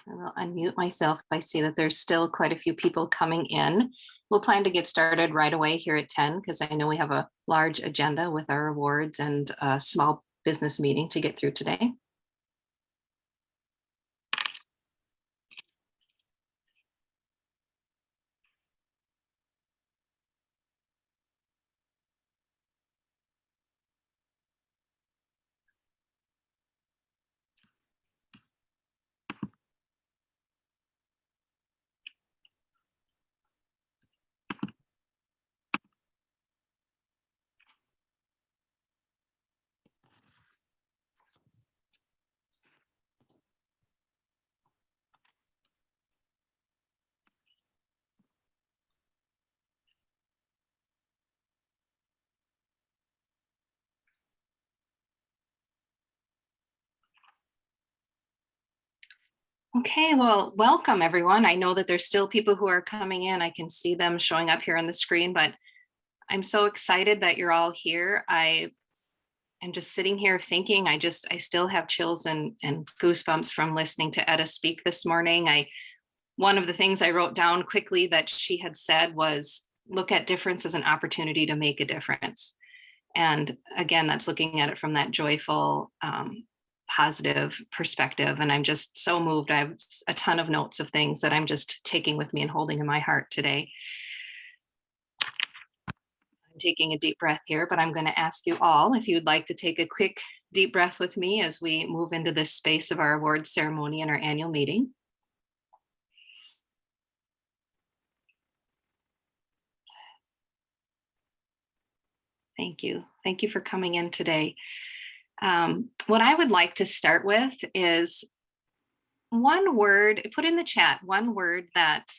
I will unmute myself if I see that there's still quite a few people coming in. We'll plan to get started right away here at 10 because I know we have a large agenda with our awards and a small business meeting to get through today. Okay, well, welcome everyone. I know that there's still people who are coming in. I can see them showing up here on the screen, but I'm so excited that you're all here. I am just sitting here thinking, I still have chills and goosebumps from listening to Etta speak this morning. One of the things I wrote down quickly that she had said was, look at difference as an opportunity to make a difference. And again, that's looking at it from that joyful, positive perspective. And I'm just so moved. I have a ton of notes of things that I'm just taking with me and holding in my heart today. I'm taking a deep breath here, but I'm going to ask you all if you'd like to take a quick deep breath with me as we move into this space of our awards ceremony and our annual meeting. Thank you. Thank you for coming in today. What I would like to start with is one word, put in the chat, one word that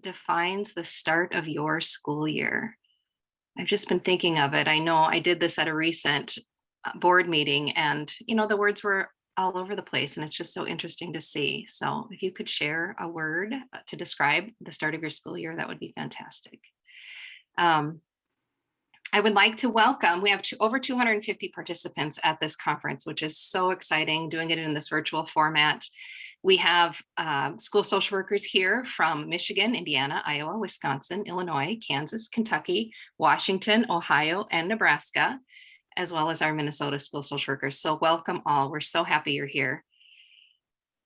defines the start of your school year. I've just been thinking of it. I know I did this at a recent board meeting and, the words were all over the place and it's just so interesting to see. So if you could share a word to describe the start of your school year, that would be fantastic. I would like to welcome, we have over 250 participants at this conference, which is so exciting, doing it in this virtual format. We have school social workers here from Michigan, Indiana, Iowa, Wisconsin, Illinois, Kansas, Kentucky, Washington, Ohio, and Nebraska, as well as our Minnesota school social workers. So welcome all, we're so happy you're here.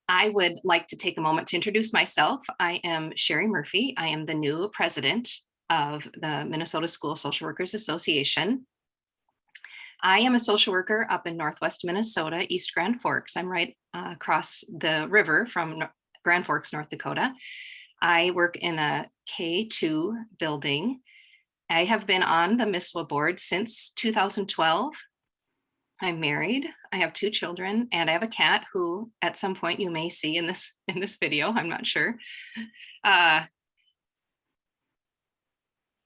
I would like to take a moment to introduce myself. I am Sherry Murphy. I am the new president of the Minnesota School Social Workers Association. I am a social worker up in Northwest Minnesota, East Grand Forks. I'm right across the river from Grand Forks, North Dakota. I work in a K-2 building. I have been on the MISWA board since 2012. I'm married, I have 2 children, and I have a cat who at some point you may see in this video, I'm not sure.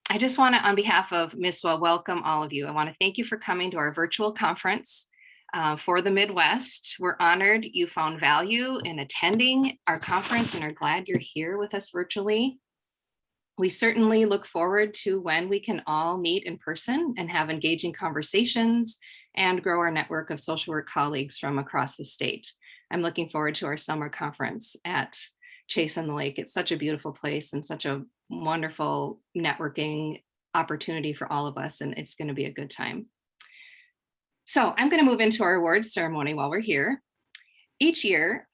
I just want to, on behalf of MISWA, welcome all of you. I want to thank you for coming to our virtual conference for the Midwest. We're honored you found value in attending our conference and are glad you're here with us virtually. We certainly look forward to when we can all meet in person and have engaging conversations and grow our network of social work colleagues from across the state. I'm looking forward to our summer conference at Chase on the Lake. It's such a beautiful place and such a wonderful networking opportunity for all of us, and it's going to be a good time. So I'm going to move into our awards ceremony while we're here. Each year,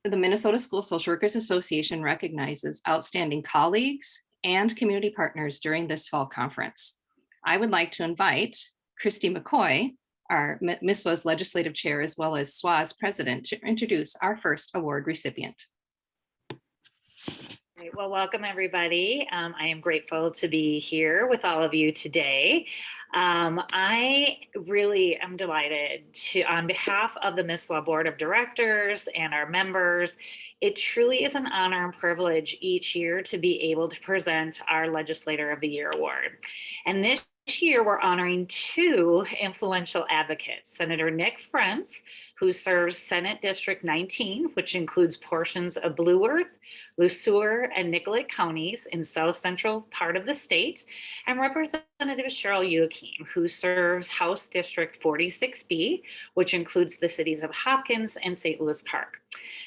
the Minnesota School Social Workers Association recognizes outstanding colleagues and community partners during this fall conference. I would like to invite Christy McCoy, our MISWA's legislative chair, as well as SWA's president, to introduce our first award recipient. Great. Well, welcome everybody. I am grateful to be here with all of you today. I really am delighted to, on behalf of the MISWA Board of Directors and our members, it truly is an honor and privilege each year to be able to present our Legislator of the Year award. And this year, we're honoring 2 influential advocates, Senator Nick Frentz, who serves Senate District 19, which includes portions of Blue Earth, Le Sueur, and Nicollet counties in south central part of the state, and Representative Cheryl Joachim, who serves House District 46B, which includes the cities of Hopkins and St. Louis Park.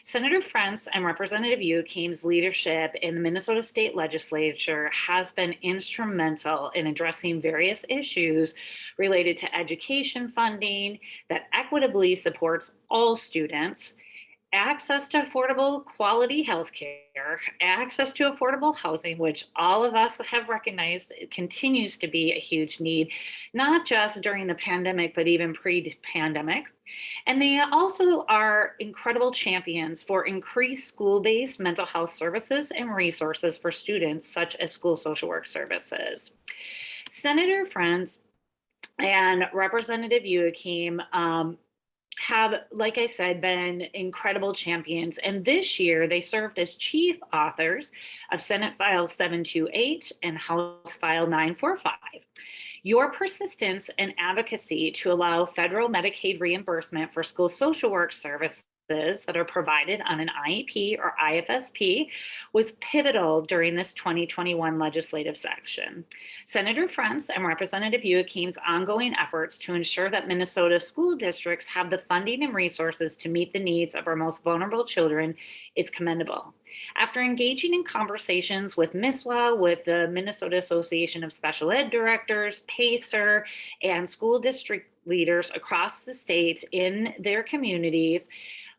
Senator Frentz and Representative Youakim's leadership in the Minnesota State Legislature has been instrumental in addressing various issues related to education funding that equitably supports all students, access to affordable quality healthcare, access to affordable housing, which all of us have recognized continues to be a huge need, not just during the pandemic, but even pre-pandemic. And they also are incredible champions for increased school-based mental health services and resources for students, such as school social work services. Senator Frentz and Representative Youakim have, like I said, been incredible champions. And this year they served as chief authors of Senate File 728 and House File 945. Your persistence and advocacy to allow federal Medicaid reimbursement for school social work services that are provided on an IEP or IFSP was pivotal during this 2021 legislative session. Senator Frentz and Representative Youakim's ongoing efforts to ensure that Minnesota school districts have the funding and resources to meet the needs of our most vulnerable children is commendable. After engaging in conversations with MISWA, with the Minnesota Association of Special Ed Directors, PACER, and school district leaders across the state in their communities,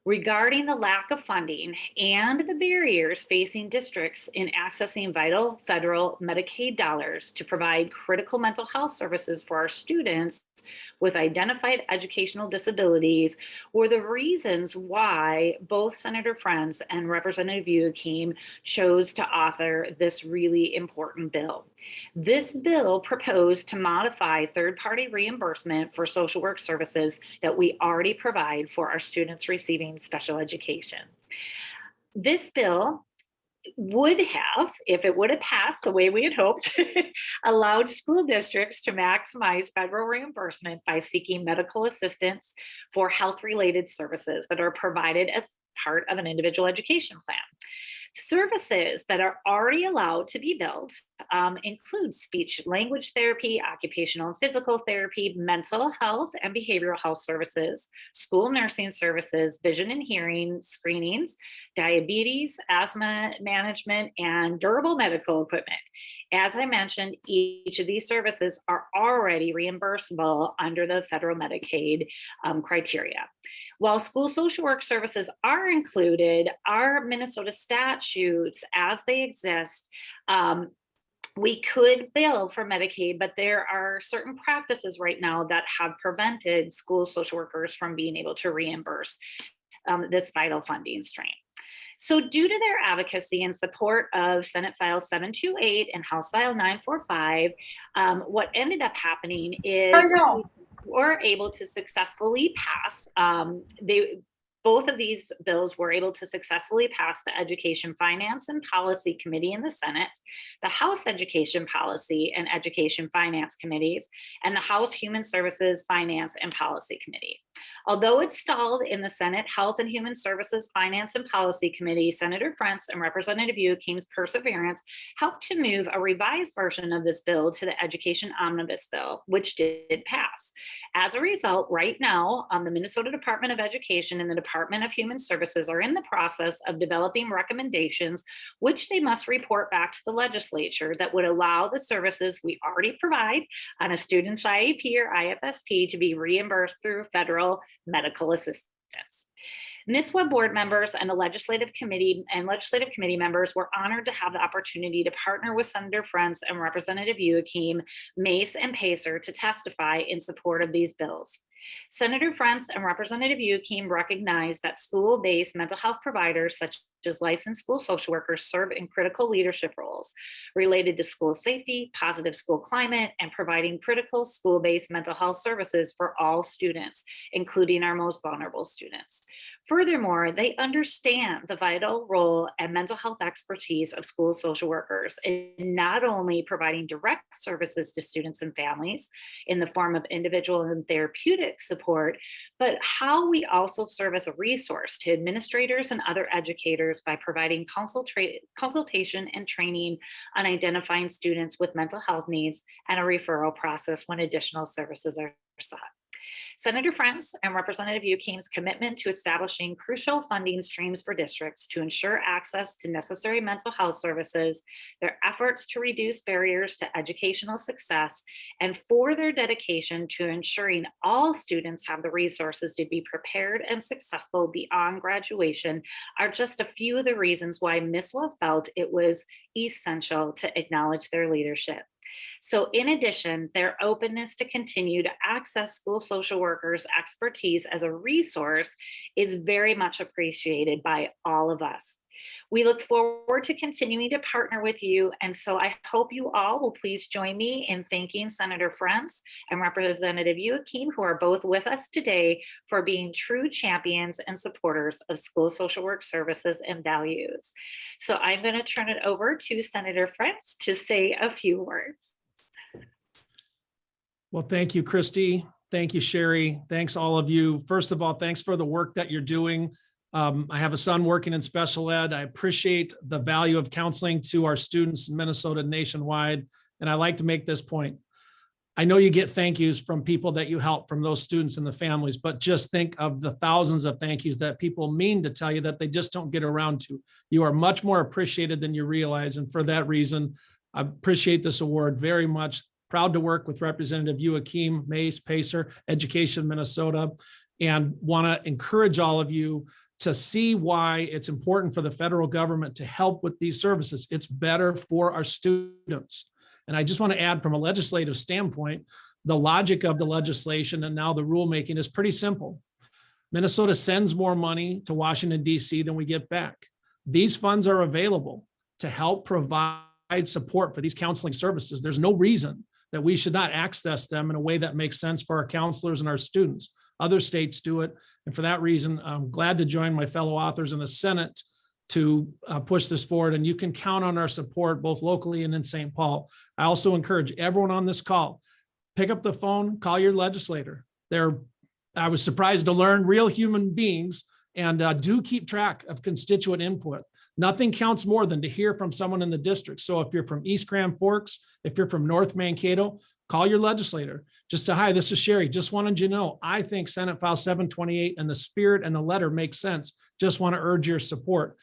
regarding the lack of funding and the barriers facing districts in accessing vital federal Medicaid dollars to provide critical mental health services for our students with identified educational disabilities were the reasons why both Senator Frentz and Representative Youakim chose to author this really important bill. This bill proposed to modify third-party reimbursement for social work services that we already provide for our students receiving special education. This bill would have, if it would have passed the way we had hoped, allowed school districts to maximize federal reimbursement by seeking medical assistance for health-related services that are provided as part of an individual education plan. Services that are already allowed to be billed include speech language therapy, occupational and physical therapy, mental health and behavioral health services, school nursing services, vision and hearing screenings, diabetes, asthma management, and durable medical equipment. As I mentioned, each of these services are already reimbursable under the federal Medicaid criteria. While school social work services are included, our Minnesota statutes as they exist, we could bill for Medicaid, but there are certain practices right now that have prevented school social workers from being able to reimburse this vital funding stream. So due to their advocacy and support of Senate File 728 and House File 945, what ended up happening is we were able to successfully pass, both of these bills were able to successfully pass the Education Finance and Policy Committee in the Senate, the House Education Policy and Education Finance Committees, and the House Human Services Finance and Policy Committee. Although it stalled in the Senate Health and Human Services Finance and Policy Committee, Senator Frentz and Representative Youakim's perseverance helped to move a revised version of this bill to the Education Omnibus Bill, which did pass. As a result, right now, the Minnesota Department of Education and the Department of Human Services are in the process of developing recommendations, which they must report back to the legislature that would allow the services we already provide on a student's IEP or IFSP to be reimbursed through federal medical assistance. NISWA board members and the legislative committee members were honored to have the opportunity to partner with Senator Frentz and Representative Youakim, Mace, and Pacer to testify in support of these bills. Senator Frentz and Representative Youakim recognized that school-based mental health providers such as licensed school social workers serve in critical leadership roles related to school safety, positive school climate, and providing critical school-based mental health services for all students, including our most vulnerable students. Furthermore, they understand the vital role and mental health expertise of school social workers in not only providing direct services to students and families in the form of individual and therapeutic support, but how we also serve as a resource to administrators and other educators by providing consultation and training on identifying students with mental health needs and a referral process when additional services are sought. Senator Frentz and Representative Ukim's commitment to establishing crucial funding streams for districts to ensure access to necessary mental health services, their efforts to reduce barriers to educational success, and for their dedication to ensuring all students have the resources to be prepared and successful beyond graduation are just a few of the reasons why MISWA felt it was essential to acknowledge their leadership. So in addition, their openness to continue to access school social workers' expertise as a resource is very much appreciated by all of us. We look forward to continuing to partner with you, and so I hope you all will please join me in thanking Senator Frentz and Representative Ukim, who are both with us today, for being true champions and supporters of school social work services and values. So I'm going to turn it over to Senator Frentz to say a few words. Well, thank you, Christy. Thank you, Sherry. Thanks all of you. First of all, thanks for the work that you're doing. I have a son working in special ed. I appreciate the value of counseling to our students in Minnesota nationwide. And I like to make this point. I know you get thank yous from people that you help, from those students and the families, but just think of the thousands of thank yous that people mean to tell you that they just don't get around to. You are much more appreciated than you realize. And for that reason, I appreciate this award very much. Proud to work with Representative Ukim, Mace, Pacer, Education Minnesota, and want to encourage all of you to see why it's important for the federal government to help with these services. It's better for our students. And I just want to add, from a legislative standpoint, the logic of the legislation and now the rulemaking is pretty simple. Minnesota sends more money to Washington, D.C. than we get back. These funds are available to help provide support for these counseling services. There's no reason that we should not access them in a way that makes sense for our counselors and our students. Other states do it. And for that reason, I'm glad to join my fellow authors in the Senate to push this forward. And you can count on our support both locally and in St. Paul. I also encourage everyone on this call, pick up the phone, call your legislator. I was surprised to learn, real human beings, and do keep track of constituent input. Nothing counts more than to hear from someone in the district. So if you're from East Grand Forks, if you're from North Mankato, call your legislator. Just say, hi, this is Sherry. Just wanted you to know, I think Senate File 728 and the spirit and the letter makes sense. Just want to urge your support.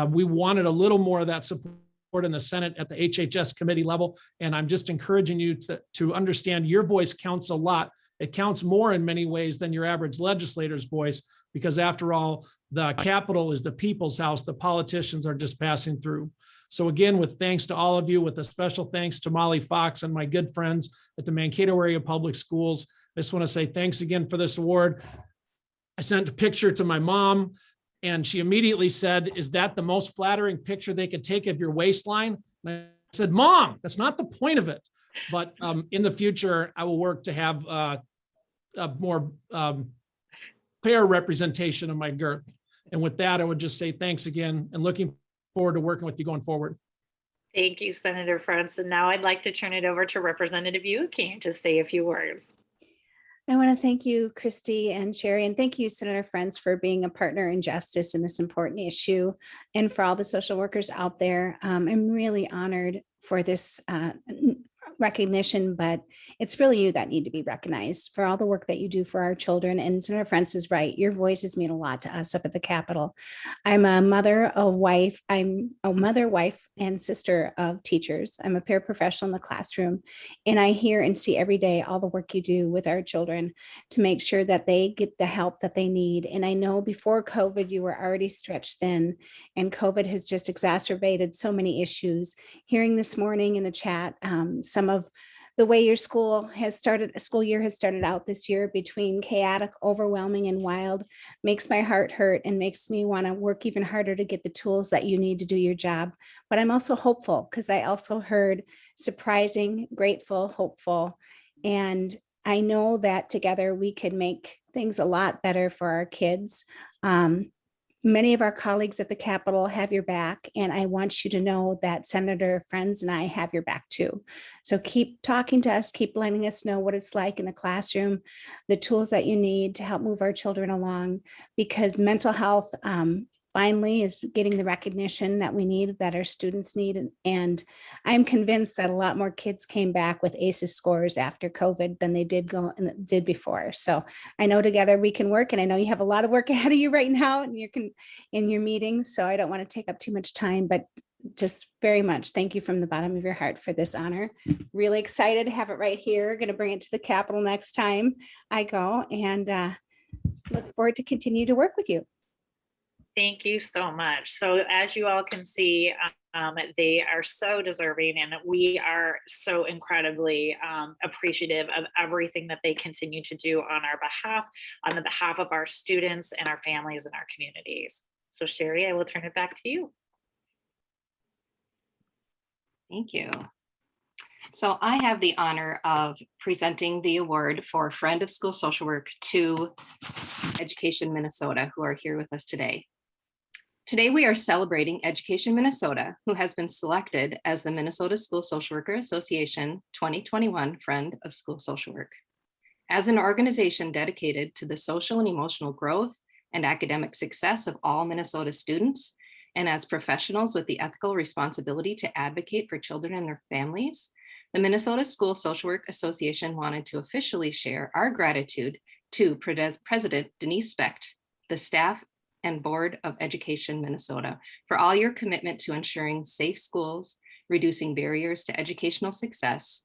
We wanted a little more of that support in the Senate at the HHS committee level. And I'm just encouraging you to understand your voice counts a lot. It counts more in many ways than your average legislator's voice, because after all, the Capitol is the people's house. The politicians are just passing through. So again, with thanks to all of you, with a special thanks to Molly Fox and my good friends at the Mankato Area Public Schools, I just want to say thanks again for this award. I sent a picture to my mom and she immediately said, is that the most flattering picture they could take of your waistline? And I said, Mom, that's not the point of it. But in the future, I will work to have a more fair representation of my girth. And with that, I would just say thanks again and looking forward to working with you going forward. Thank you, Senator Frentz. And now I'd like to turn it over to Representative Ukim to say a few words. I want to thank you, Christy and Sherry, and thank you, Senator Frentz, for being a partner in justice in this important issue, and for all the social workers out there. I'm really honored for this recognition, but it's really you that need to be recognized for all the work that you do for our children. And Senator Frentz is right. Your voices mean a lot to us up at the Capitol. I'm a mother, a wife. I'm a mother, wife, and sister of teachers. I'm a paraprofessional in the classroom, and I hear and see every day all the work you do with our children to make sure that they get the help that they need. And I know before COVID, you were already stretched thin, and COVID has just exacerbated so many issues. Hearing this morning in the chat, some of the way your school year has started out this year between chaotic, overwhelming, and wild makes my heart hurt and makes me want to work even harder to get the tools that you need to do your job. But I'm also hopeful, because I also heard surprising, grateful, hopeful. And I know that together we can make things a lot better for our kids. Many of our colleagues at the Capitol have your back, and I want you to know that Senator Frentz and I have your back too. So keep talking to us, keep letting us know what it's like in the classroom, the tools that you need to help move our children along, because mental health finally is getting the recognition that we need, that our students need. And I'm convinced that a lot more kids came back with ACEs scores after COVID than they did before. So I know together we can work, and I know you have a lot of work ahead of you right now in your meetings. So I don't want to take up too much time, but just very much thank you from the bottom of your heart for this honor. Really excited to have it right here. Going to bring it to the Capitol next time I go, and look forward to continue to work with you. Thank you so much. So as you all can see, they are so deserving, and we are so incredibly appreciative of everything that they continue to do on our behalf, on the behalf of our students and our families and our communities. So Sherry, I will turn it back to you. Thank you. So I have the honor of presenting the award for Friend of School Social Work to Education Minnesota, who are here with us today. Today, we are celebrating Education Minnesota, who has been selected as the Minnesota School Social Worker Association 2021 Friend of School Social Work. As an organization dedicated to the social and emotional growth and academic success of all Minnesota students, and as professionals with the ethical responsibility to advocate for children and their families, the Minnesota School Social Work Association wanted to officially share our gratitude to President Denise Specht, the staff and Board of Education Minnesota, for all your commitment to ensuring safe schools, reducing barriers to educational success,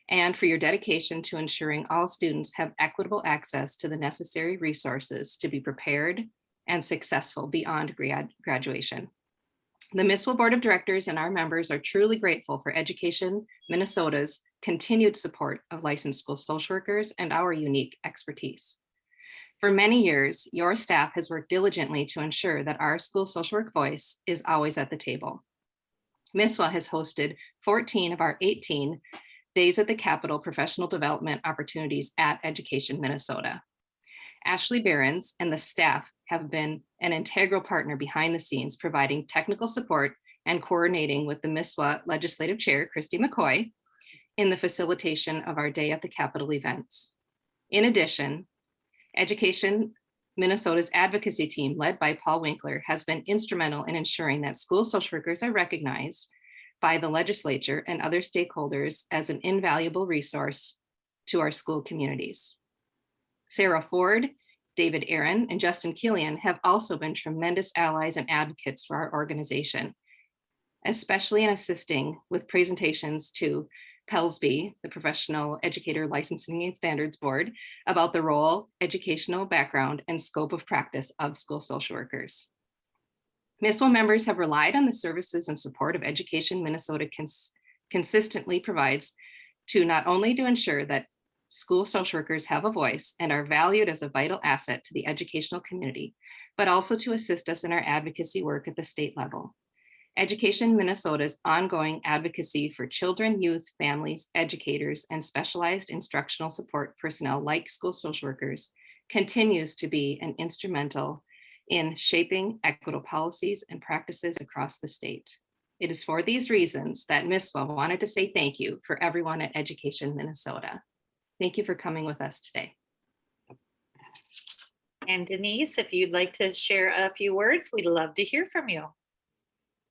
and for your dedication to ensuring all students have equitable access to the necessary resources to be prepared and successful beyond graduation. The MISWA Board of Directors and our members are truly grateful for Education Minnesota's continued support of licensed school social workers and our unique expertise. For many years, your staff has worked diligently to ensure that our school social work voice is always at the table. MISWA has hosted 14 of our 18 Days at the Capitol professional development opportunities at Education Minnesota. Ashley Behrens and the staff have been an integral partner behind the scenes, providing technical support and coordinating with the MISWA Legislative Chair, Christy McCoy, in the facilitation of our Day at the Capitol events. In addition, Education Minnesota's advocacy team, led by Paul Winkler, has been instrumental in ensuring that school social workers are recognized by the legislature and other stakeholders as an invaluable resource to our school communities. Sarah Ford, David Aaron, and Justin Killian have also been tremendous allies and advocates for our organization, especially in assisting with presentations to PELSB, the Professional Educator Licensing and Standards Board, about the role, educational background, and scope of practice of school social workers. MISWA members have relied on the services and support of Education Minnesota consistently provides to not only to ensure that school social workers have a voice and are valued as a vital asset to the educational community, but also to assist us in our advocacy work at the state level. Education Minnesota's ongoing advocacy for children, youth, families, educators, and specialized instructional support personnel like school social workers continues to be an instrumental in shaping equitable policies and practices across the state. It is for these reasons that MISWA wanted to say thank you for everyone at Education Minnesota. Thank you for coming with us today. And Denise, if you'd like to share a few words, we'd love to hear from you.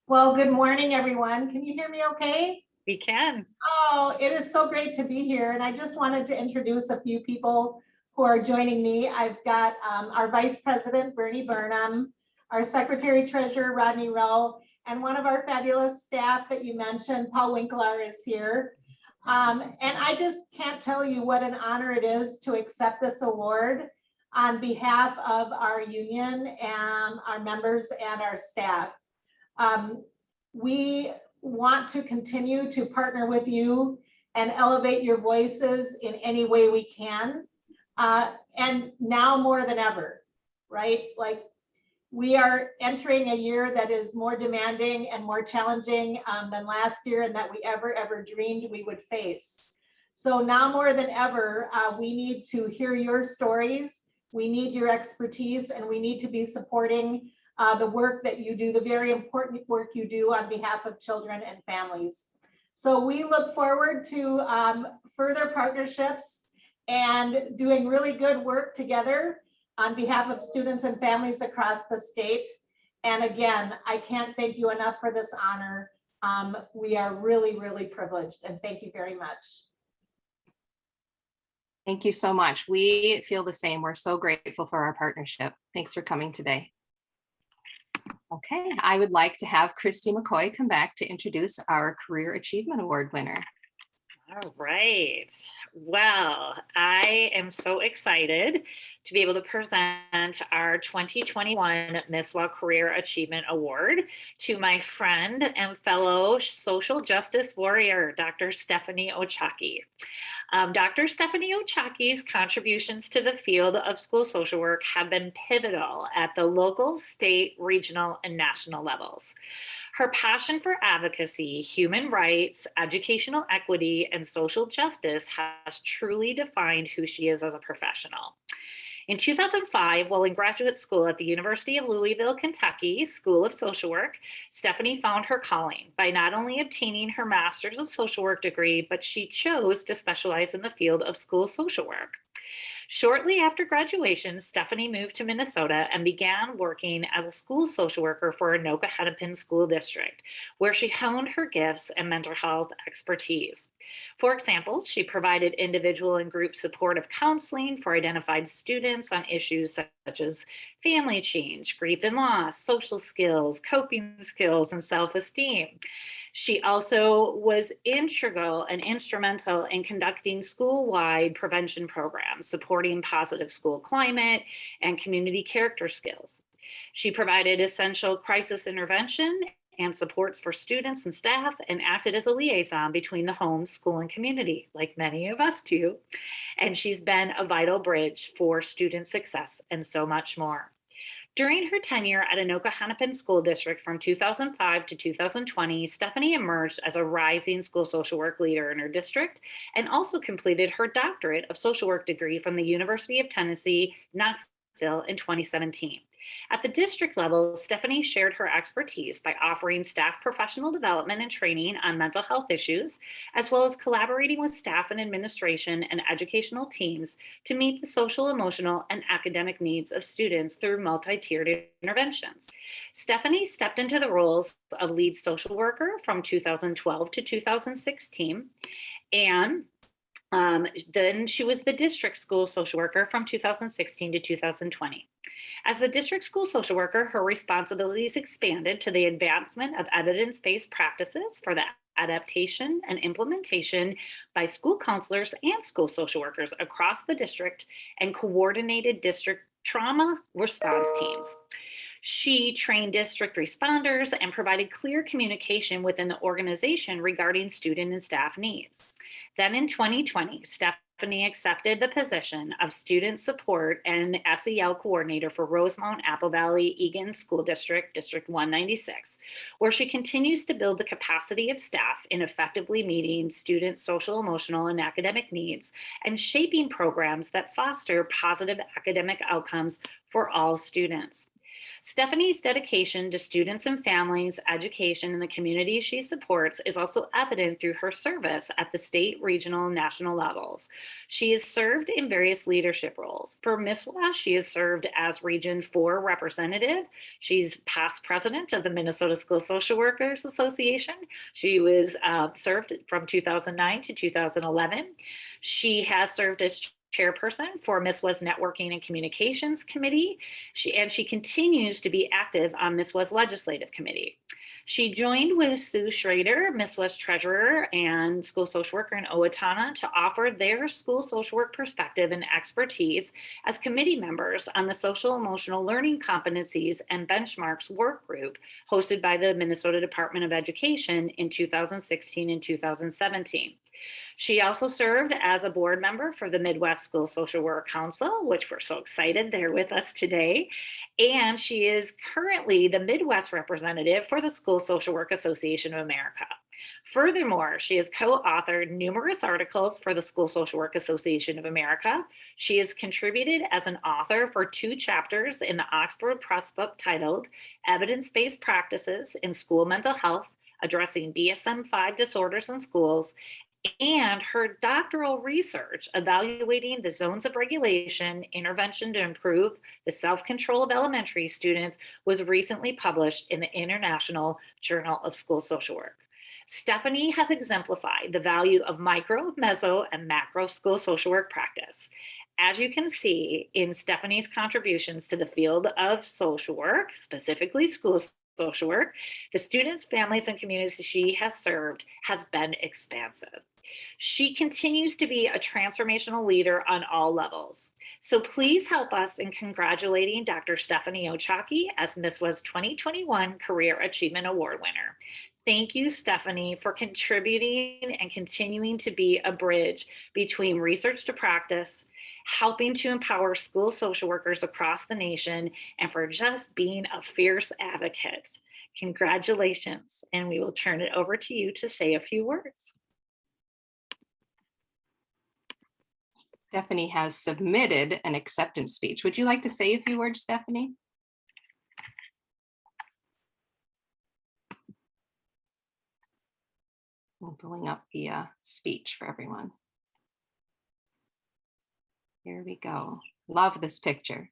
Well, good morning, everyone. Can you hear me okay? We can. Oh, it is so great to be here. And I just wanted to introduce a few people who are joining me. I've got our Vice President, Bernie Burnham, our Secretary Treasurer, Rodney Rowe, and one of our fabulous staff that you mentioned, Paul Winkler, is here. And I just can't tell you what an honor it is to accept this award on behalf of our union and our members and our staff. We want to continue to partner with you and elevate your voices in any way we can. And now more than ever, right? Like, we are entering a year that is more demanding and more challenging than last year, and that we ever dreamed we would face. So now more than ever, we need to hear your stories. We need your expertise, and we need to be supporting the work that you do, the very important work you do on behalf of children and families. So we look forward to further partnerships and doing really good work together on behalf of students and families across the state. And again, I can't thank you enough for this honor. We are really, really privileged, and thank you very much. Thank you so much. We feel the same. We're so grateful for our partnership. Thanks for coming today. Okay, I would like to have Christy McCoy come back to introduce our Career Achievement Award winner. All right. Well, I am so excited to be able to present our 2021 MISWA Career Achievement Award to my friend and fellow social justice warrior, Dr. Stephanie Ochaki. Dr. Stephanie Ochaki's contributions to the field of school social work have been pivotal at the local, state, regional, and national levels. Her passion for advocacy, human rights, educational equity, and social justice has truly defined who she is as a professional. In 2005, while in graduate school at the University of Louisville, Kentucky, School of Social Work, Stephanie found her calling by not only obtaining her Master's of Social Work degree, but she chose to specialize in the field of school social work. Shortly after graduation, Stephanie moved to Minnesota and began working as a school social worker for Anoka Hennepin School District, where she honed her gifts and mental health expertise. For example, she provided individual and group supportive counseling for identified students on issues such as family change, grief and loss, social skills, coping skills, and self-esteem. She also was integral and instrumental in conducting school-wide prevention programs, supporting positive school climate and community character skills. She provided essential crisis intervention and supports for students and staff, and acted as a liaison between the home, school, and community, like many of us do. And she's been a vital bridge for student success and so much more. During her tenure at Anoka Hennepin School District from 2005 to 2020, Stephanie emerged as a rising school social work leader in her district and also completed her doctorate of social work degree from the University of Tennessee, Knoxville in 2017. At the district level, Stephanie shared her expertise by offering staff professional development and training on mental health issues, as well as collaborating with staff and administration and educational teams to meet the social, emotional, and academic needs of students through multi-tiered interventions. Stephanie stepped into the roles of lead social worker from 2012 to 2016, and then she was the district school social worker from 2016 to 2020. As the district school social worker, her responsibilities expanded to the advancement of evidence-based practices for the adaptation and implementation by school counselors and school social workers across the district, and coordinated district trauma response teams. She trained district responders and provided clear communication within the organization regarding student and staff needs. Then in 2020, Stephanie accepted the position of student support and SEL coordinator for Rosemount Apple Valley Egan School District, District 196, where she continues to build the capacity of staff in effectively meeting students' social, emotional, and academic needs, and shaping programs that foster positive academic outcomes for all students. Stephanie's dedication to students and families, education, and the communities she supports is also evident through her service at the state, regional, and national levels. She has served in various leadership roles. For MISWA, she has served as Region 4 representative. She's past president of the Minnesota School Social Workers Association. She was served from 2009 to 2011. She has served as chairperson for MISWA's Networking and Communications Committee. She continues to be active on MISWA's Legislative Committee. She joined with Sue Schrader, MISWA's treasurer and school social worker in Owatonna, to offer their school social work perspective and expertise as committee members on the social emotional learning competencies and benchmarks work group hosted by the Minnesota Department of Education in 2016 and 2017. She also served as a board member for the Midwest School Social Work Council, which we're so excited they're with us today. And she is currently the Midwest representative for the School Social Work Association of America. Furthermore, she has co-authored numerous articles for the School Social Work Association of America. She has contributed as an author for 2 chapters in the Oxford Press book titled Evidence-Based Practices in School Mental Health, Addressing DSM-5 Disorders in Schools, and her doctoral research evaluating the zones of regulation intervention to improve the self-control of elementary students was recently published in the International Journal of School Social Work. Stephanie has exemplified the value of micro, meso, and macro school social work practice. As you can see in Stephanie's contributions to the field of social work, specifically school social work, the students, families, and communities she has served has been expansive. She continues to be a transformational leader on all levels. So please help us in congratulating Dr. Stephanie Ochaki as Miss Was 2021 Career Achievement Award winner. Thank you, Stephanie, for contributing and continuing to be a bridge between research to practice, helping to empower school social workers across the nation, and for just being a fierce advocate. Congratulations, and we will turn it over to you to say a few words. Stephanie has submitted an acceptance speech. Would you like to say a few words, Stephanie? I'm pulling up the speech for everyone. Here we go. Love this picture.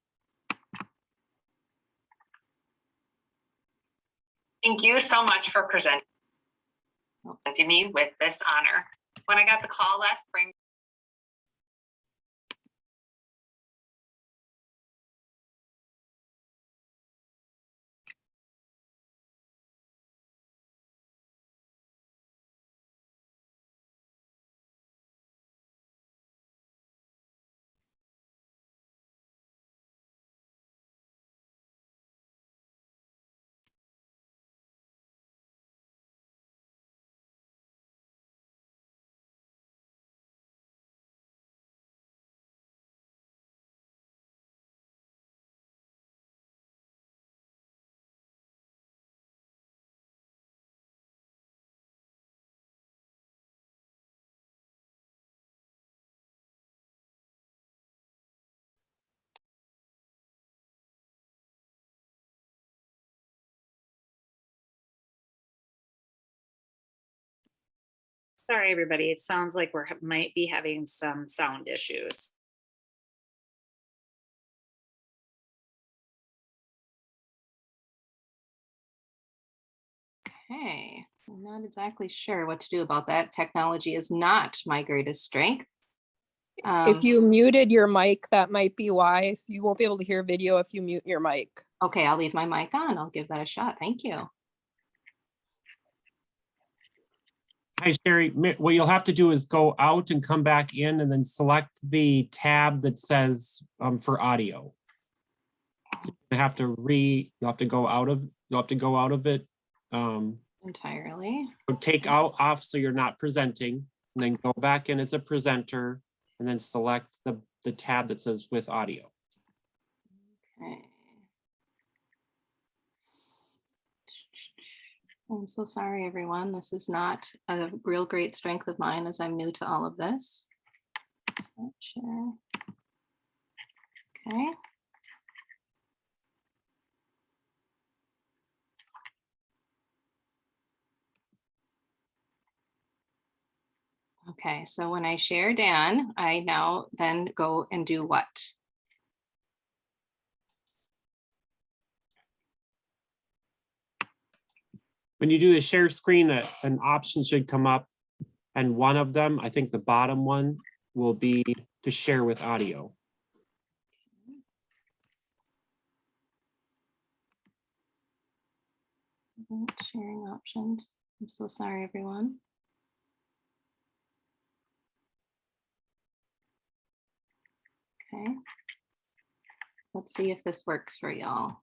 Thank you so much for presenting me with this honor. When I got the call last spring, Sorry, everybody. It sounds like we might be having some sound issues. Okay, I'm not exactly sure what to do about that. Technology is not my greatest strength. If you muted your mic, that might be why. So you won't be able to hear video if you mute your mic. Okay, I'll leave my mic on. I'll give that a shot. Thank you. Hi, Sherry. What you'll have to do is go out and come back in and then select the tab that says for audio. You have to go out of it. Entirely. So take off so you're not presenting, and then go back in as a presenter and then select the tab that says with audio. Okay. I'm so sorry, everyone. This is not a real great strength of mine as I'm new to all of this. So share. Okay. Okay, so when I share Dan, I now then go and do what? When you do the share screen, an option should come up, and one of them, I think the bottom one, will be to share with audio. Sharing options. I'm so sorry, everyone. Okay. Let's see if this works for y'all.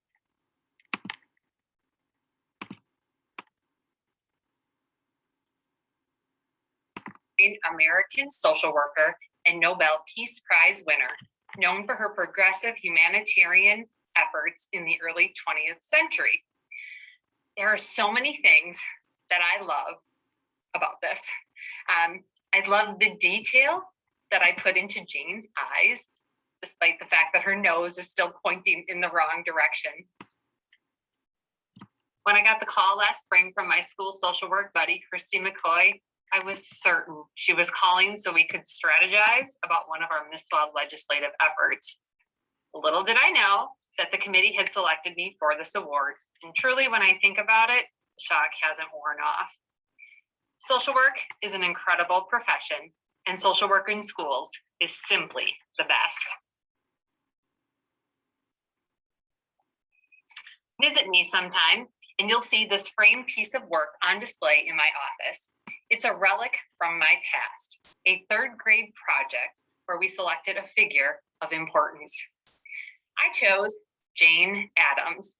American social worker and Nobel Peace Prize winner, known for her progressive humanitarian efforts in the early 20th century. There are so many things that I love about this. I love the detail that I put into Jane's eyes, despite the fact that her nose is still pointing in the wrong direction. When I got the call last spring from my school social work buddy, Christy McCoy, I was certain she was calling so we could strategize about one of our MISWA legislative efforts. Little did I know that the committee had selected me for this award. And truly, when I think about it, the shock hasn't worn off. Social work is an incredible profession, and social work in schools is simply the best. Visit me sometime, and you'll see this framed piece of work on display in my office. It's a relic from my past, a third grade project where we selected a figure of importance. I chose Jane Addams,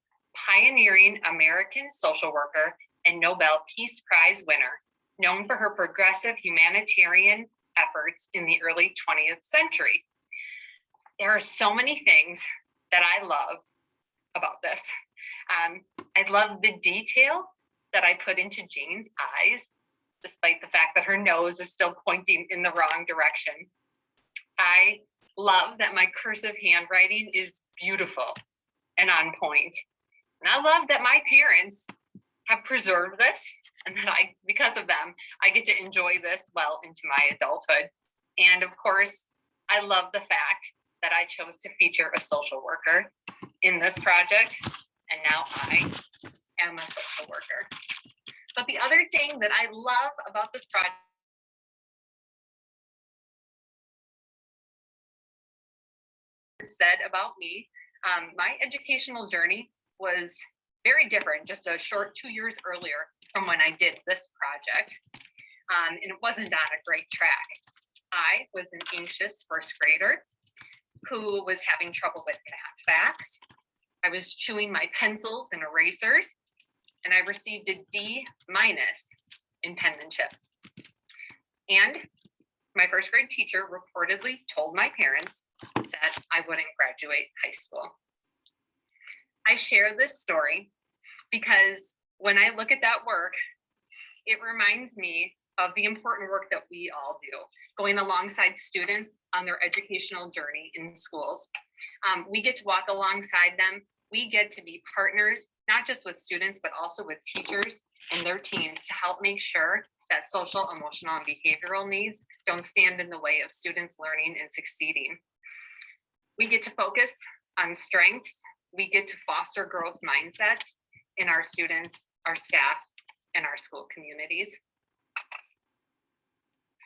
pioneering American social worker and Nobel Peace Prize winner, known for her progressive humanitarian efforts in the early 20th century. There are so many things that I love about this. I love the detail that I put into Jane's eyes, despite the fact that her nose is still pointing in the wrong direction. I love that my cursive handwriting is beautiful and on point. And I love that my parents have preserved this, and that because of them, I get to enjoy this well into my adulthood. And of course, I love the fact that I chose to feature a social worker in this project, and now I am a social worker. But the other thing that I love about this project said about me, my educational journey was very different, just a short 2 years earlier from when I did this project. And it wasn't on a great track. I was an anxious first grader who was having trouble with math facts. I was chewing my pencils and erasers, and I received a D- in penmanship. And my first grade teacher reportedly told my parents that I wouldn't graduate high school. I share this story because when I look at that work, it reminds me of the important work that we all do, going alongside students on their educational journey in schools. We get to walk alongside them. We get to be partners, not just with students, but also with teachers and their teams to help make sure that social, emotional, and behavioral needs don't stand in the way of students learning and succeeding. We get to focus on strengths. We get to foster growth mindsets in our students, our staff, and our school communities.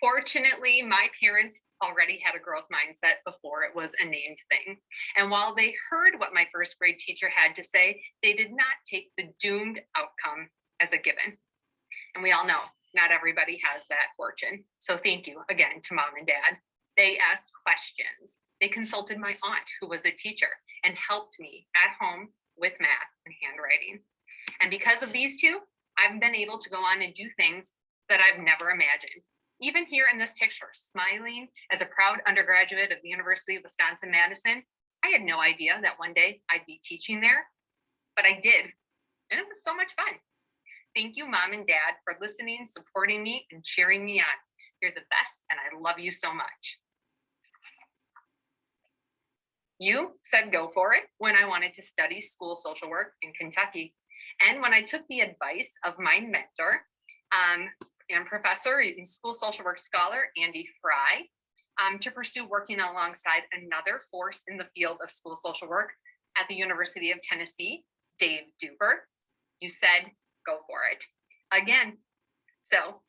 Fortunately, my parents already had a growth mindset before it was a named thing. And while they heard what my first grade teacher had to say, they did not take the doomed outcome as a given. And we all know not everybody has that fortune. So thank you again to mom and dad. They asked questions. They consulted my aunt, who was a teacher, and helped me at home with math and handwriting. And because of these two, I've been able to go on and do things that I've never imagined. Even here in this picture, smiling as a proud undergraduate of the University of Wisconsin-Madison, I had no idea that one day I'd be teaching there, but I did, and it was so much fun. Thank you, mom and dad, for listening, supporting me, and cheering me on. You're the best, and I love you so much. You said go for it when I wanted to study school social work in Kentucky. And when I took the advice of my mentor, and professor and school social work scholar, Andy Fry, to pursue working alongside another force in the field of school social work at the University of Tennessee, Dave Duper, you said, go for it again. So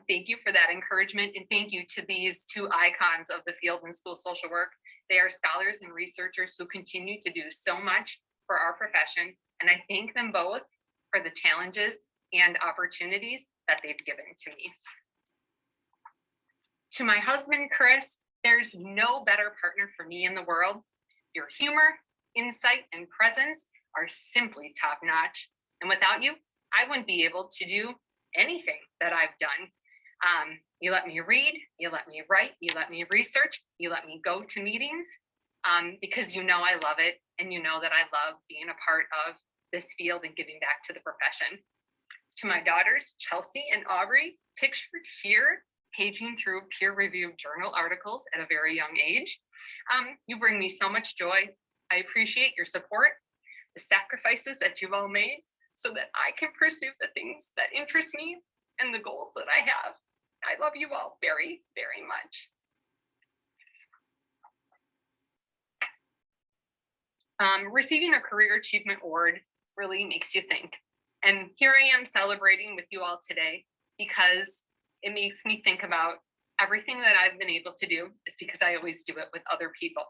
thank you for that encouragement, and thank you to these two icons of the field in school social work. They are scholars and researchers who continue to do so much for our profession, and I thank them both for the challenges and opportunities that they've given to me. To my husband, Chris, there's no better partner for me in the world. Your humor, insight, and presence are simply top-notch. And without you, I wouldn't be able to do anything that I've done. You let me read, you let me write, you let me research, you let me go to meetings, because you know I love it, and you know that I love being a part of this field and giving back to the profession. To my daughters, Chelsea and Aubrey, pictured here, paging through peer-reviewed journal articles at a very young age. You bring me so much joy. I appreciate your support, the sacrifices that you've all made so that I can pursue the things that interest me and the goals that I have. I love you all very, very much. Receiving a Career Achievement Award really makes you think. And here I am celebrating with you all today because it makes me think about everything that I've been able to do is because I always do it with other people.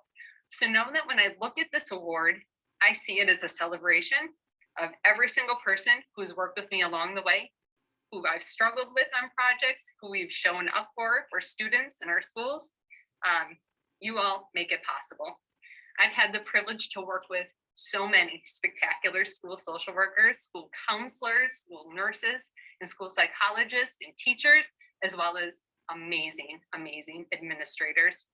So know that when I look at this award, I see it as a celebration of every single person who's worked with me along the way, who I've struggled with on projects, who we've shown up for students in our schools. You all make it possible. I've had the privilege to work with so many spectacular school social workers, school counselors, school nurses, and school psychologists and teachers, as well as amazing, amazing administrators.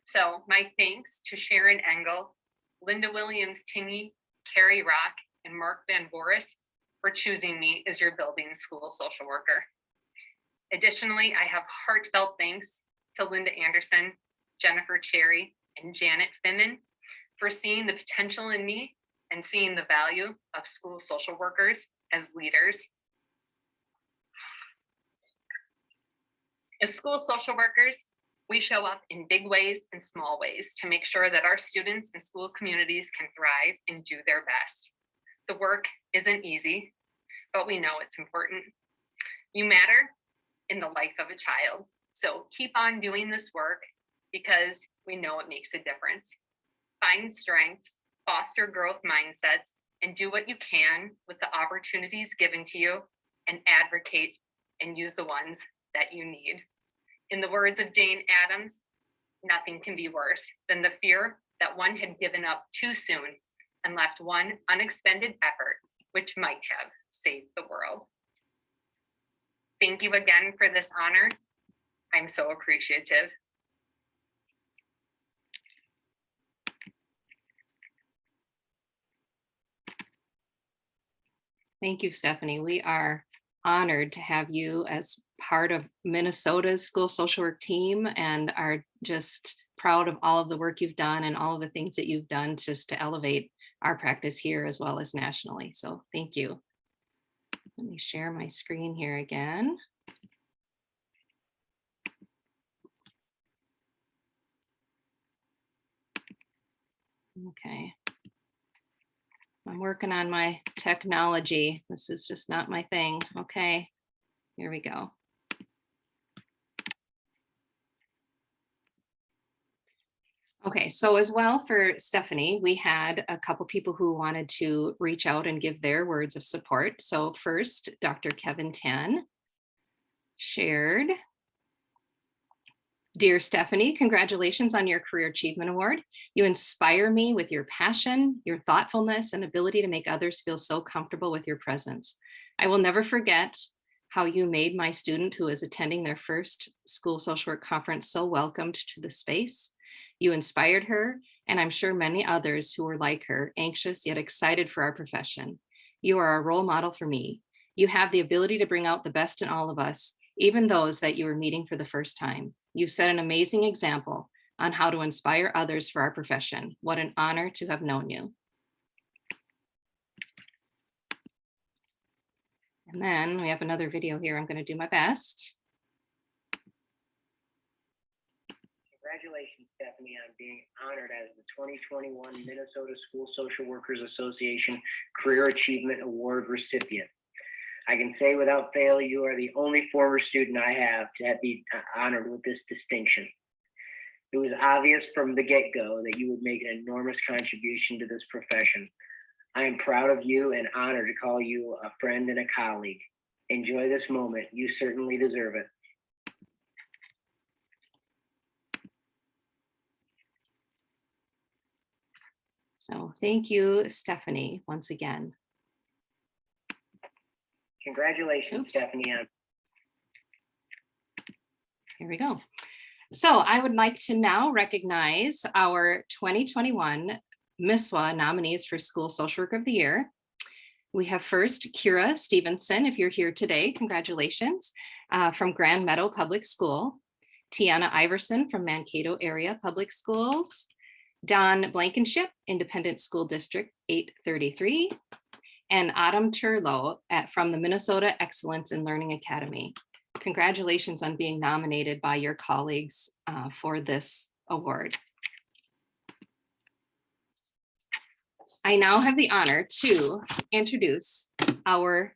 So my thanks to Sharon Engel, Linda Williams-Tinney, Carrie Rock, and Mark Van Voris for choosing me as your building school social worker. Additionally, I have heartfelt thanks to Linda Anderson, Jennifer Cherry, and Janet Finman for seeing the potential in me and seeing the value of school social workers as leaders. As school social workers, we show up in big ways and small ways to make sure that our students and school communities can thrive and do their best. The work isn't easy, but we know it's important. You matter in the life of a child, so keep on doing this work because we know it makes a difference. Find strengths, foster growth mindsets, and do what you can with the opportunities given to you, and advocate and use the ones that you need. In the words of Jane Addams, nothing can be worse than the fear that one had given up too soon and left one unexpended effort, which might have saved the world. Thank you again for this honor. I'm so appreciative. Thank you, Stephanie. We are honored to have you as part of Minnesota's school social work team and are just proud of all of the work you've done and all of the things that you've done just to elevate our practice here as well as nationally. So thank you. Let me share my screen here again. Okay. I'm working on my technology. This is just not my thing. Okay, here we go. Okay, so as well for Stephanie, we had a couple people who wanted to reach out and give their words of support. So first, Dr. Kevin Tan shared. Dear Stephanie, congratulations on your Career Achievement Award. You inspire me with your passion, your thoughtfulness, and ability to make others feel so comfortable with your presence. I will never forget how you made my student who is attending their first school social work conference so welcomed to the space. You inspired her, and I'm sure many others who were like her, anxious yet excited for our profession. You are a role model for me. You have the ability to bring out the best in all of us, even those that you are meeting for the first time. You set an amazing example on how to inspire others for our profession. What an honor to have known you. And then we have another video here. I'm going to do my best. Congratulations, Stephanie, on being honored as the 2021 Minnesota School Social Workers Association Career Achievement Award recipient. I can say without fail, you are the only former student I have to be honored with this distinction. It was obvious from the get-go that you would make an enormous contribution to this profession. I am proud of you and honored to call you a friend and a colleague. Enjoy this moment. You certainly deserve it. So thank you, Stephanie, once again. Congratulations, Oops. Stephanie. Here we go. So I would like to now recognize our 2021 MISWA nominees for School Social Worker of the Year. We have first Kira Stevenson, if you're here today, congratulations, from Grand Meadow Public School. Tiana Iverson from Mankato Area Public Schools. Don Blankenship, Independent School District 833. And Autumn Turlow from the Minnesota Excellence in Learning Academy. Congratulations on being nominated by your colleagues for this award. I now have the honor to introduce our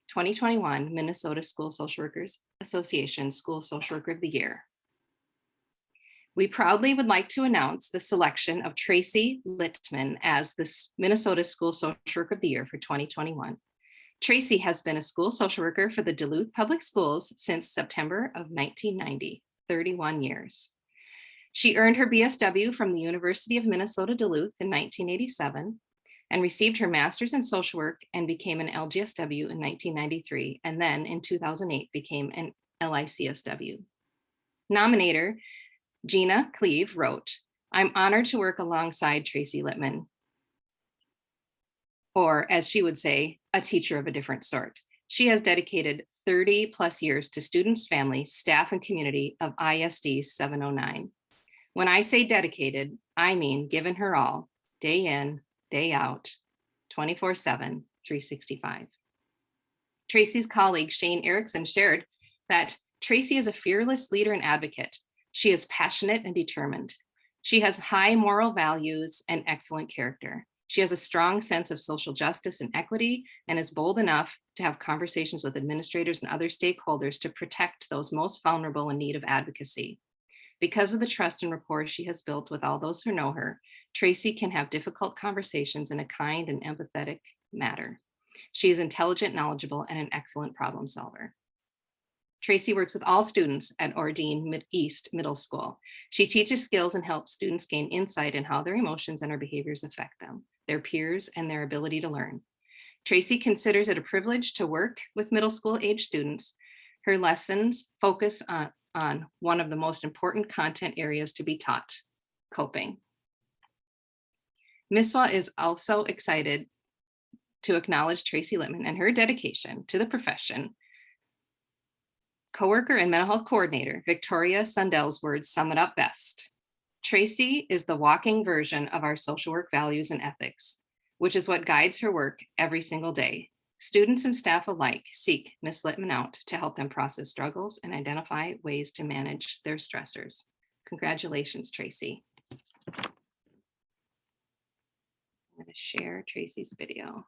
2021 Minnesota School Social Workers Association School Social Worker of the Year. We proudly would like to announce the selection of Tracy Littman as the Minnesota School Social Worker of the Year for 2021. Tracy has been a school social worker for the Duluth Public Schools since September of 1990, 31 years. She earned her BSW from the University of Minnesota Duluth in 1987 and received her master's in social work and became an LGSW in 1993, and then in 2008 became an LICSW. Nominator Gina Cleve wrote, "I'm honored to work alongside Tracy Littman," or as she would say, a teacher of a different sort. She has dedicated 30 plus years to students, families, staff, and community of ISD 709. When I say dedicated, I mean given her all, day in, day out, 24/7, 365. Tracy's colleague Shane Erickson shared that Tracy is a fearless leader and advocate. She is passionate and determined. She has high moral values and excellent character. She has a strong sense of social justice and equity and is bold enough to have conversations with administrators and other stakeholders to protect those most vulnerable in need of advocacy. Because of the trust and rapport she has built with all those who know her, Tracy can have difficult conversations in a kind and empathetic manner. She is intelligent, knowledgeable, and an excellent problem solver. Tracy works with all students at Ordine East Middle School. She teaches skills and helps students gain insight in how their emotions and their behaviors affect them, their peers, and their ability to learn. Tracy considers it a privilege to work with middle school age students. Her lessons focus on one of the most important content areas to be taught, coping. MISWA is also excited to acknowledge Tracy Littman and her dedication to the profession. Coworker and mental health coordinator, Victoria Sundell's words sum it up best. Tracy is the walking version of our social work values and ethics, which is what guides her work every single day. Students and staff alike seek Ms. Littman out to help them process struggles and identify ways to manage their stressors. Congratulations, Tracy. I'm going to share Tracy's video.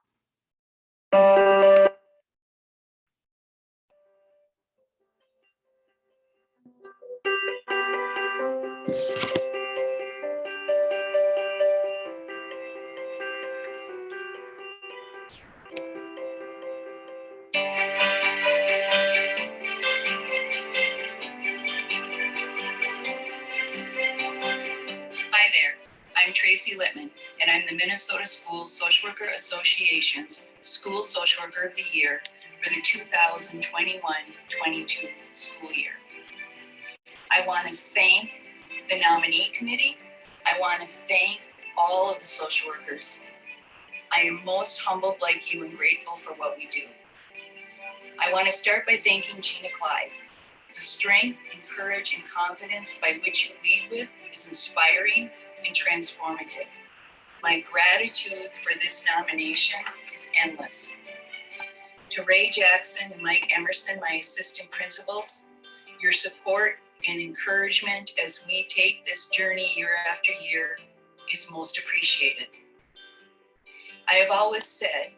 Hi there, I'm Tracy Littman, and I'm the Minnesota School Social Worker Association's School Social Worker of the Year for the 2021-22 school year. I want to thank the nominee committee. I want to thank all of the social workers. I am most humbled like you and grateful for what we do. I want to start by thanking Gina Clive. The strength and courage and confidence by which you lead with is inspiring and transformative. My gratitude for this nomination is endless. To Ray Jackson and Mike Emerson, my assistant principals, your support and encouragement as we take this journey year after year is most appreciated. I have always said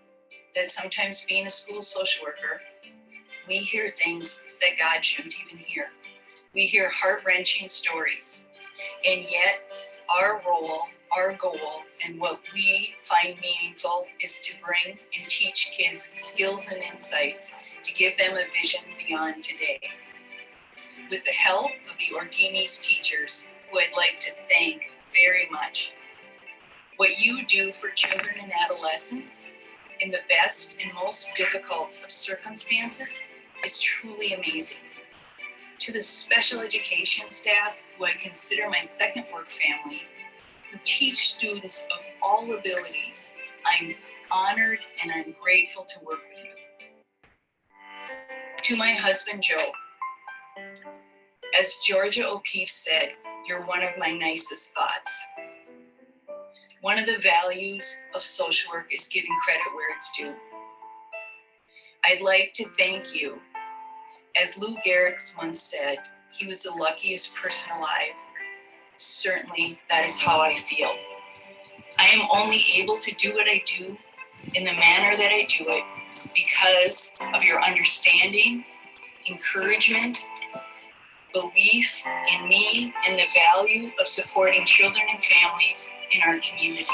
that sometimes being a school social worker, we hear things that God shouldn't even hear. We hear heart-wrenching stories, and yet our role, our goal, and what we find meaningful is to bring and teach kids skills and insights to give them a vision beyond today. With the help of the Ordini's teachers, who I'd like to thank very much. What you do for children and adolescents in the best and most difficult of circumstances is truly amazing. To the special education staff, who I consider my second work family, who teach students of all abilities, I'm honored and I'm grateful to work with you. To my husband, Joe, as Georgia O'Keeffe said, you're one of my nicest thoughts. One of the values of social work is giving credit where it's due. I'd like to thank you As Lou Gehrig's once said, he was the luckiest person alive. Certainly, that is how I feel. I am only able to do what I do in the manner that I do it because of your understanding, encouragement, belief in me, and the value of supporting children and families in our community.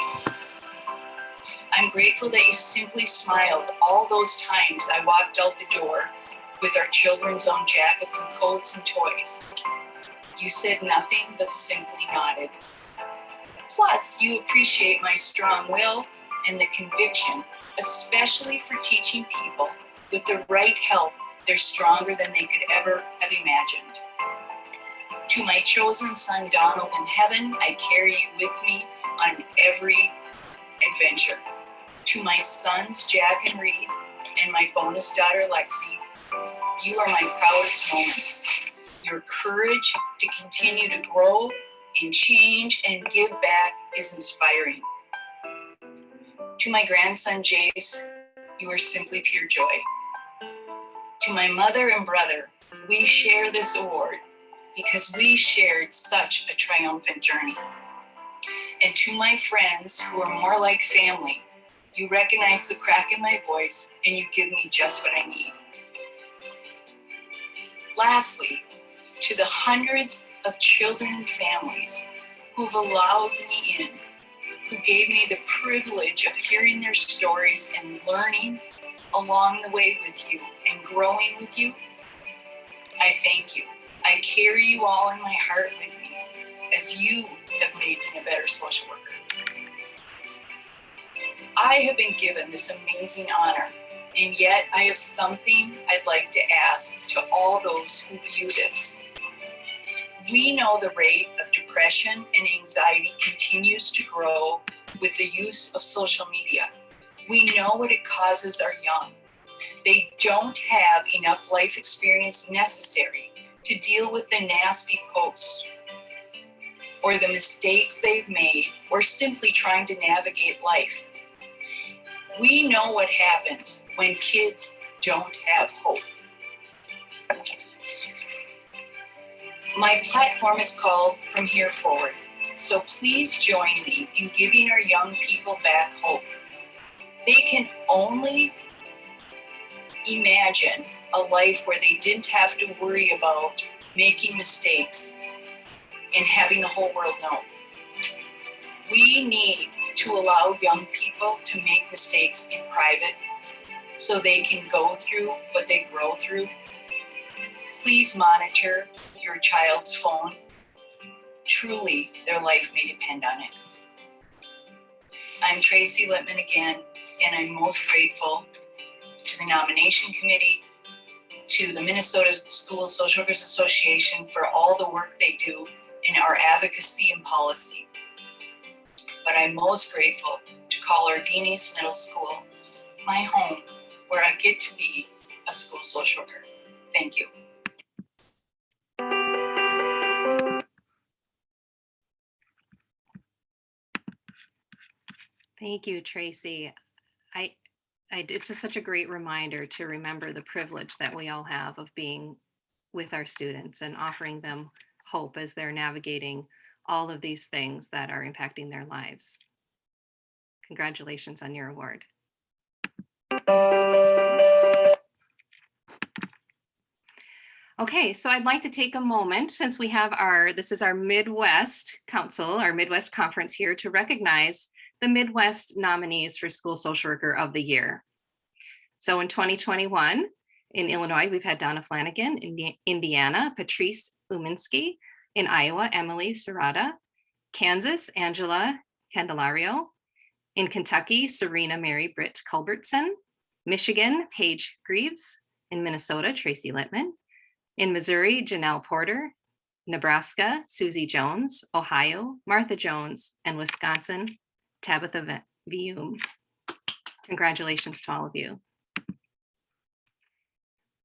I'm grateful that you simply smiled all those times I walked out the door with our children's own jackets and coats and toys. You said nothing but simply nodded. Plus, you appreciate my strong will and the conviction, especially for teaching people with the right help, they're stronger than they could ever have imagined. To my chosen son, Donald, in heaven, I carry you with me on every adventure. To my sons, Jack and Reed, and my bonus daughter, Lexi, you are my proudest moments. Your courage to continue to grow and change and give back is inspiring. To my grandson, Jace, you are simply pure joy. To my mother and brother, we share this award because we shared such a triumphant journey. And to my friends who are more like family, you recognize the crack in my voice and you give me just what I need. Lastly, to the hundreds of children and families who've allowed me in, who gave me the privilege of hearing their stories and learning along the way with you and growing with you, I thank you. I carry you all in my heart with me as you have made me a better social worker. I have been given this amazing honor, and yet I have something I'd like to ask to all those who view this. We know the rate of depression and anxiety continues to grow with the use of social media. We know what it causes our young. They don't have enough life experience necessary to deal with the nasty posts or the mistakes they've made or simply trying to navigate life. We know what happens when kids don't have hope. My platform is called From Here Forward, so please join me in giving our young people back hope. They can only imagine a life where they didn't have to worry about making mistakes and having the whole world know. We need to allow young people to make mistakes in private so they can go through what they grow through. Please monitor your child's phone. Truly, their life may depend on it. I'm Tracy Littman again, and I'm most grateful to the nomination committee, to the Minnesota School Social Workers Association for all the work they do in our advocacy and policy. But I'm most grateful to Collardine East Middle School my home, where I get to be a school social worker. Thank you. Thank you, Tracy. It's just such a great reminder to remember the privilege that we all have of being with our students and offering them hope as they're navigating all of these things that are impacting their lives. Congratulations on your award. Okay, so I'd like to take a moment, since we have this is our Midwest Council, our Midwest Conference here, to recognize the Midwest nominees for School Social Worker of the Year. So in 2021, in Illinois, we've had Donna Flanagan. In Indiana, Patrice Uminski. In Iowa, Emily Serrata. Kansas, Angela Candelario. In Kentucky, Serena Mary Britt Culbertson. Michigan, Paige Greaves. In Minnesota, Tracy Littman. In Missouri, Janelle Porter. Nebraska, Susie Jones. Ohio, Martha Jones. And Wisconsin, Tabitha Vium. Congratulations to all of you.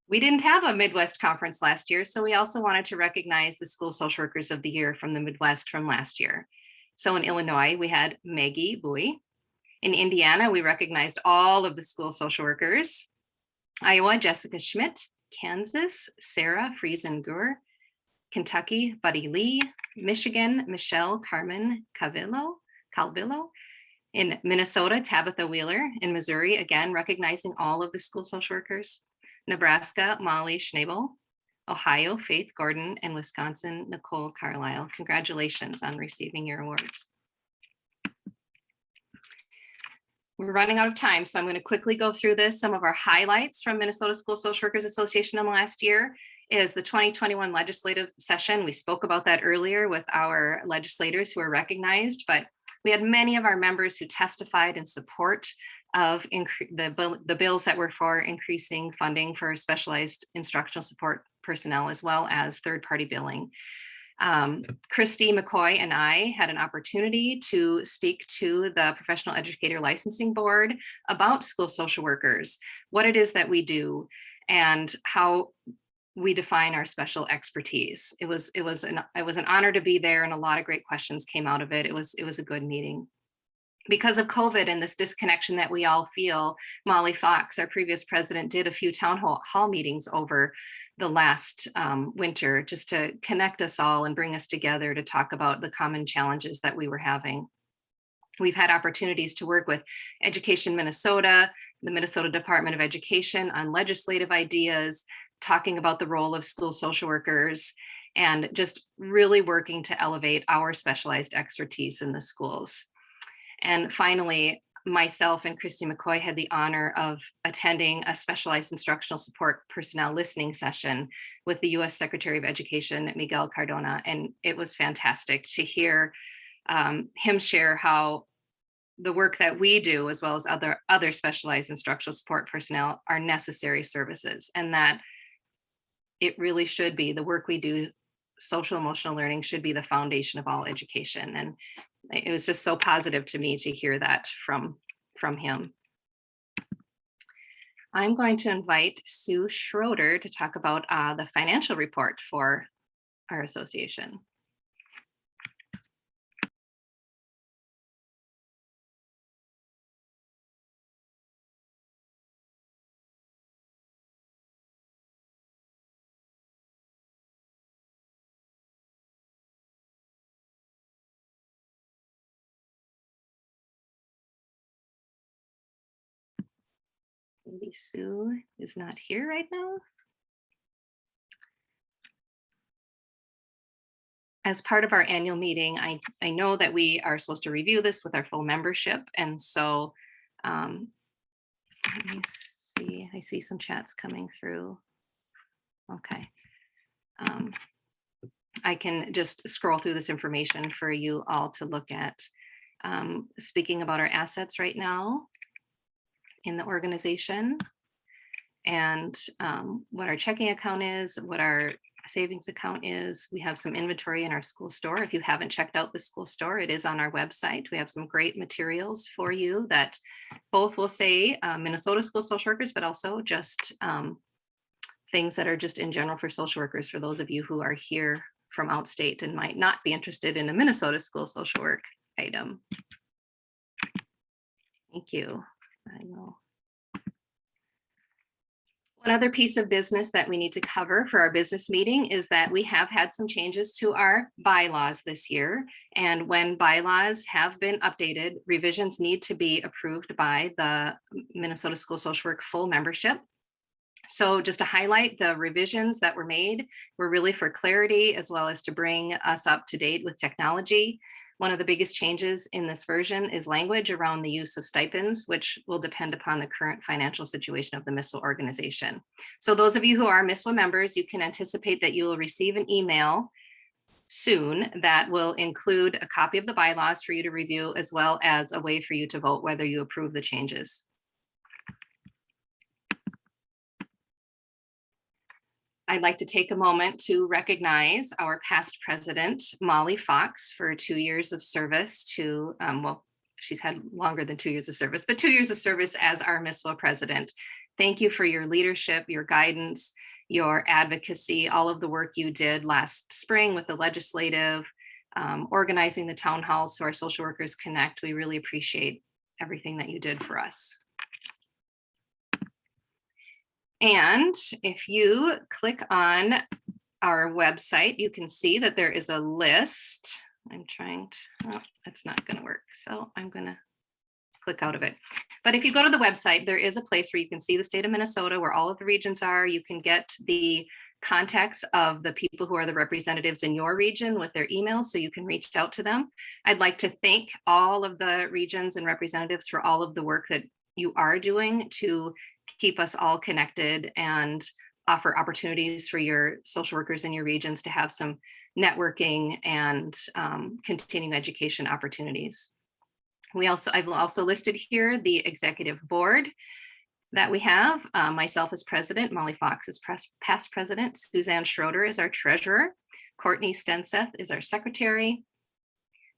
We didn't have a Midwest conference last year, so we also wanted to recognize the School Social Workers of the Year from the Midwest from last year. So in Illinois, we had Maggie Bowie. In Indiana, we recognized all of the school social workers. Iowa, Jessica Schmidt. Kansas, Sarah Friesen-Gur, Kentucky, Buddy Lee, Michigan, Michelle Carmen Calvillo, in Minnesota, Tabitha Wheeler, in Missouri, again, recognizing all of the school social workers, Nebraska, Molly Schnabel, Ohio, Faith Gordon, and Wisconsin, Nicole Carlisle. Congratulations on receiving your awards. We're running out of time, so I'm going to quickly go through this. Some of our highlights from Minnesota School Social Workers Association in the last year is the 2021 legislative session. We spoke about that earlier with our legislators who are recognized, but we had many of our members who testified in support of the bills that were for increasing funding for specialized instructional support personnel, as well as third-party billing. Christy McCoy and I had an opportunity to speak to the Professional Educator Licensing Board about school social workers, what it is that we do, and how we define our special expertise. It was an honor to be there, and a lot of great questions came out of it. It was a good meeting. Because of COVID and this disconnection that we all feel, Molly Fox, our previous president, did a few town hall meetings over the last winter, just to connect us all and bring us together to talk about the common challenges that we were having. We've had opportunities to work with Education Minnesota, the Minnesota Department of Education on legislative ideas, talking about the role of school social workers, and just really working to elevate our specialized expertise in the schools. And finally, myself and Christy McCoy had the honor of attending a specialized instructional support personnel listening session with the U.S. Secretary of Education, Miguel Cardona. And it was fantastic to hear him share how the work that we do, as well as other specialized instructional support personnel, are necessary services, and that it really should be the work we do. Social emotional learning should be the foundation of all education. And it was just so positive to me to hear that from him. I'm going to invite Sue Schroeder to talk about the financial report for our association. Maybe Sue is not here right now. As part of our annual meeting, I know that we are supposed to review this with our full membership. And so let me see, I see some chats coming through. Okay. I can just scroll through this information for you all to look at. Speaking about our assets right now in the organization, and what our checking account is, what our savings account is. We have some inventory in our school store. If you haven't checked out the school store, it is on our website. We have some great materials for you that both will say Minnesota School Social Workers, but also just things that are just in general for social workers, for those of you who are here from outstate and might not be interested in a Minnesota School Social Work item. Thank you. I will. One other piece of business that we need to cover for our business meeting is that we have had some changes to our bylaws this year. And when bylaws have been updated, revisions need to be approved by the Minnesota School Social Work full membership. So just to highlight, the revisions that were made were really for clarity, as well as to bring us up to date with technology. One of the biggest changes in this version is language around the use of stipends, which will depend upon the current financial situation of the MISWA organization. So those of you who are MISWA members, you can anticipate that you will receive an email soon that will include a copy of the bylaws for you to review, as well as a way for you to vote whether you approve the changes. I'd like to take a moment to recognize our past president, Molly Fox, for 2 years of service to, well, she's had longer than 2 years of service, but 2 years of service as our MISWA president. Thank you for your leadership, your guidance, your advocacy, all of the work you did last spring with the legislative, organizing the town halls so our social workers connect. We really appreciate everything that you did for us. And if you click on our website, you can see that there is a list. I'm trying to, oh, that's not going to work. So I'm going to click out of it. But if you go to the website, there is a place where you can see the state of Minnesota, where all of the regions are. You can get the contacts of the people who are the representatives in your region with their emails, so you can reach out to them. I'd like to thank all of the regions and representatives for all of the work that you are doing to keep us all connected and offer opportunities for your social workers in your regions to have some networking and continuing education opportunities. I've also listed here the executive board that we have. Myself as president, Molly Fox is past president, Suzanne Schroeder is our treasurer, Courtney Stenseth is our secretary,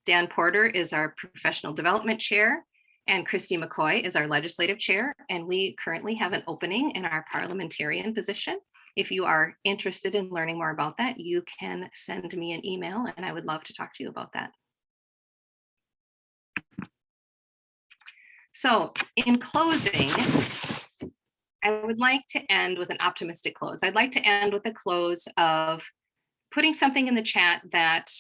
Dan Porter is our professional development chair, and Christy McCoy is our legislative chair. And we currently have an opening in our parliamentarian position. If you are interested in learning more about that, you can send me an email and I would love to talk to you about that. So in closing, I would like to end with an optimistic close. I'd like to end with a close of putting something in the chat that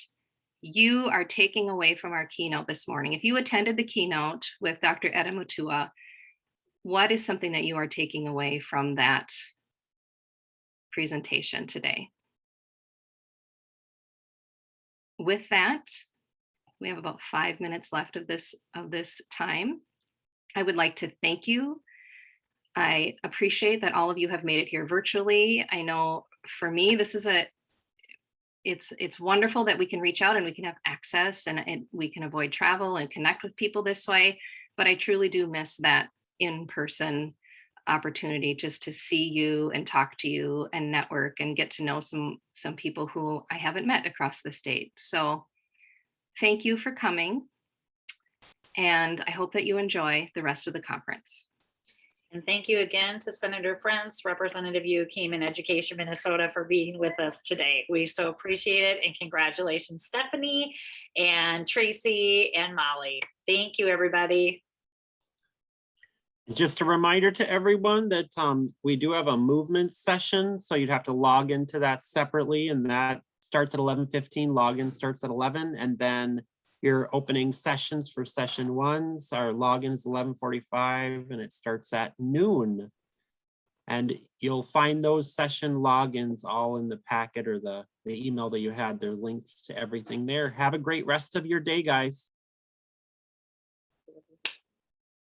you are taking away from our keynote this morning. If you attended the keynote with Dr. Etta Mutua, what is something that you are taking away from that presentation today? With that, we have about 5 minutes left of this time. I would like to thank you. I appreciate that all of you have made it here virtually. I know for me, this is it's wonderful that we can reach out and we can have access and we can avoid travel and connect with people this way. But I truly do miss that in-person opportunity just to see you and talk to you and network and get to know some people who I haven't met across the state. So thank you for coming. And I hope that you enjoy the rest of the conference. And thank you again to Senator Frentz, Representative Yu Kim in Education Minnesota for being with us today. We so appreciate it. And congratulations, Stephanie and Tracy and Molly. Thank you, everybody. Just a reminder to everyone that we do have a movement session, so you'd have to log into that separately, and that starts at 11:15. Login starts at 11, and then your opening sessions for session ones, our login is 11:45 and it starts at noon. And you'll find those session logins all in the packet or the email that you had. There are links to everything there. Have a great rest of your day, guys.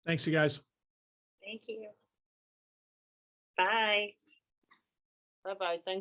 Thanks, you guys. Thank you. Bye. Bye-bye. Thank